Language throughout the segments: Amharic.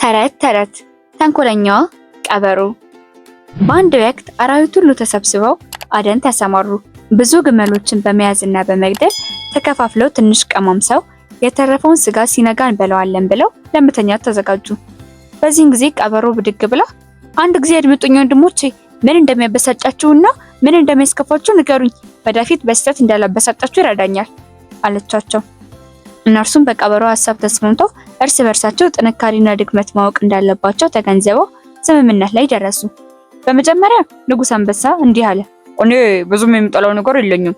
ተረት ተረት ተንኮለኛዋ ቀበሮ። በአንድ ወቅት አራዊት ሁሉ ተሰብስበው አደን ተሰማሩ። ብዙ ግመሎችን በመያዝና በመግደል ተከፋፍለው ትንሽ ቀማምሰው የተረፈውን ስጋ ሲነጋ እንበላዋለን ብለው ለመተኛት ተዘጋጁ። በዚህን ጊዜ ቀበሮ ብድግ ብላ አንድ ጊዜ አድምጡኝ ወንድሞቼ፣ ምን እንደሚያበሳጫችሁና ምን እንደሚያስከፋችሁ ንገሩኝ፣ ወደፊት በስተት እንዳላበሳጫችሁ ይረዳኛል አለቻቸው። እነርሱም በቀበሮ ሐሳብ ተስማምተው እርስ በርሳቸው ጥንካሬና ድክመት ማወቅ እንዳለባቸው ተገንዝበው ስምምነት ላይ ደረሱ። በመጀመሪያ ንጉሥ አንበሳ እንዲህ አለ። እኔ ብዙም የምጠላው ነገር የለኝም፣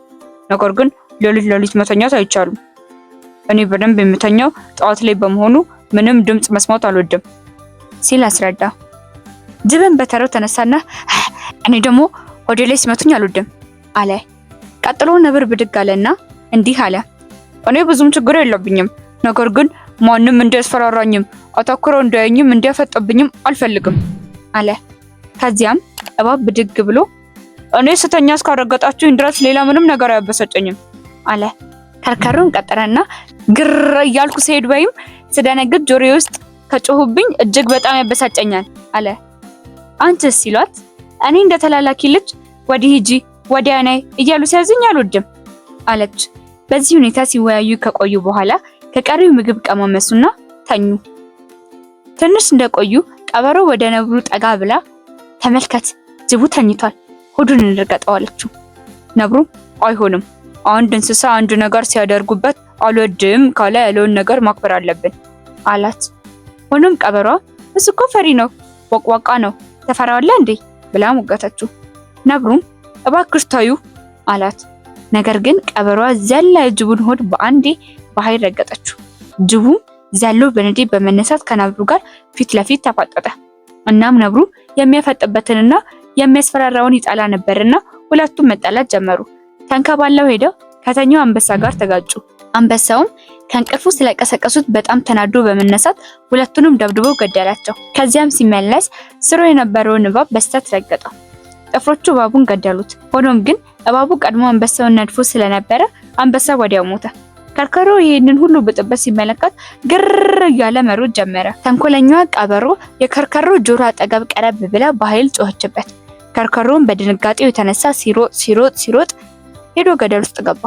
ነገር ግን ሌሊት መተኛት አይቻልም። እኔ በደንብ የምተኛው ጠዋት ላይ በመሆኑ ምንም ድምፅ መስማት አልወድም ሲል አስረዳ። ጅብን በተራው ተነሳና እኔ ደግሞ ሆዴ ላይ ሲመቱኝ አልወድም አለ። ቀጥሎ ነብር ብድግ አለና እንዲህ አለ። እኔ ብዙም ችግር የለብኝም፣ ነገር ግን ማንም እንዲያስፈራራኝም አተኩሮ እንዳያኝም እንዲያፈጥብኝም አልፈልግም አለ። ከዚያም እባብ ብድግ ብሎ እኔ ስተኛ እስካረገጣችሁኝ ድረስ ሌላ ምንም ነገር አያበሳጨኝም አለ። ከርከሩን ቀጠረና ግር እያልኩ ስሄድ ወይም ስደነግጥ ጆሮዬ ውስጥ ከጮሁብኝ እጅግ በጣም ያበሳጨኛል አለ። አንቺስ ሲሏት እኔ እንደተላላኪ ልጅ ወዲህ ሂጂ ወዲያ ነይ እያሉ ሲያዙኝ አልወድም አለች። በዚህ ሁኔታ ሲወያዩ ከቆዩ በኋላ ከቀሪው ምግብ ቀማመሱና ተኙ። ትንሽ እንደቆዩ ቀበሮ ወደ ነብሩ ጠጋ ብላ ተመልከት፣ ጅቡ ተኝቷል፣ ሆዱን እንርገጠው አለችው። ነብሩ አይሆንም፣ አንድ እንስሳ አንድ ነገር ሲያደርጉበት አልወድም ካለ ያለውን ነገር ማክበር አለብን አላት። ሆኖም ቀበሯ እሱ እኮ ፈሪ ነው፣ ወቅዋቃ ነው፣ ተፈራዋለህ እንዴ ብላ ሞገተችው። ነብሩም እባክሽ ተዩ አላት። ነገር ግን ቀበሯ ዘላ የጅቡን ሆድ በአንዴ በኃይል ረገጠችው። ጅቡም ዘሎ በንዴት በመነሳት ከነብሩ ጋር ፊት ለፊት ተፋጠጠ። እናም ነብሩ የሚያፈጥበትንና የሚያስፈራራውን ይጣላ ነበርና ሁለቱም መጣላት ጀመሩ። ተንከባለው ሄደው ከተኛው አንበሳ ጋር ተጋጩ። አንበሳውም ከእንቅልፉ ስለቀሰቀሱት በጣም ተናዶ በመነሳት ሁለቱንም ደብድቦ ገደላቸው። ከዚያም ሲመለስ ስሮ የነበረውን እባብ በስተት ረገጠው። ጥፍሮቹ እባቡን ገደሉት። ሆኖም ግን እባቡ ቀድሞ አንበሳውን ነድፎ ስለነበረ አንበሳ ወዲያው ሞተ። ከርከሮ ይህንን ሁሉ ብጥብጥ ሲመለከት ግር እያለ መሮጥ ጀመረ። ተንኮለኛዋ ቀበሮ የከርከሮ ጆሮ አጠገብ ቀረብ ብላ በኃይል ጮኸችበት። ከርከሮም በድንጋጤው የተነሳ ሲሮጥ ሄዶ ገደል ውስጥ ገባ።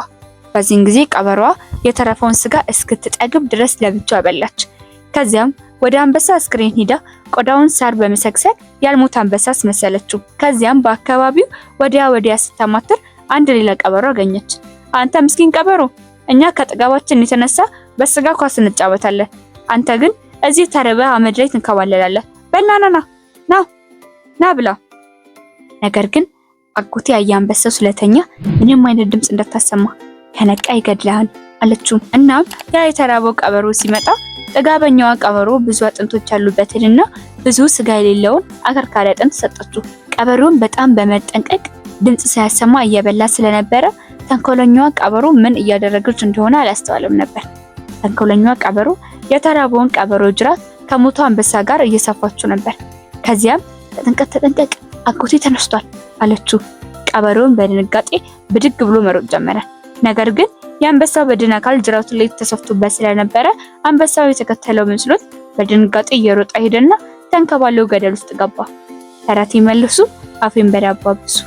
በዚህን ጊዜ ቀበሮዋ የተረፈውን ስጋ እስክትጠግብ ድረስ ለብቻው አበላች። ከዚያም ወደ አንበሳ አስክሬን ሂዳ ቆዳውን ሳር በመሰግሰግ ያልሞተ አንበሳ አስመሰለችው። ከዚያም በአካባቢው ወዲያ ስታማትር አንድ ሌላ ቀበሮ አገኘች። አንተ ምስኪን ቀበሮ፣ እኛ ከጥጋባችን የተነሳ በስጋ ኳስ እንጫወታለን፣ አንተ ግን እዚህ ተርበህ አመድ ላይ ትንከባለላለህ። በላናና ና ብላ። ነገር ግን አጎቴ አንበሳው ስለተኛ ምንም አይነት ድምፅ እንዳታሰማ፣ ከነቃ ይገድልሃል አለችው። እናም ያ የተራበው ቀበሮ ሲመጣ ጥጋበኛዋ ቀበሮ ብዙ አጥንቶች ያሉበትንና ብዙ ስጋ የሌለውን አከርካሪ አጥንት ሰጠችው። ቀበሮን በጣም በመጠንቀቅ ድምፅ ሳያሰማ እየበላ ስለነበረ ተንኮለኛዋ ቀበሮ ምን እያደረገች እንደሆነ አላስተዋለም ነበር። ተንኮለኛዋ ቀበሮ የተራበውን ቀበሮ ጅራት ከሞቶ አንበሳ ጋር እየሰፋችው ነበር። ከዚያም ተጠንቀቅ፣ አጎቴ ተነስቷል አለችው። ቀበሮን በድንጋጤ ብድግ ብሎ መሮጥ ጀመረ። ነገር ግን የአንበሳው በድን አካል ጅራቱ ላይ ተሰፍቶበት ስለነበረ አንበሳው የተከተለው መስሎት በድንጋጤ እየሮጠ ሄደና ተንከባለው ገደል ውስጥ ገባ። ተረት ይመልሱ አፌን በዳባ ብሱ።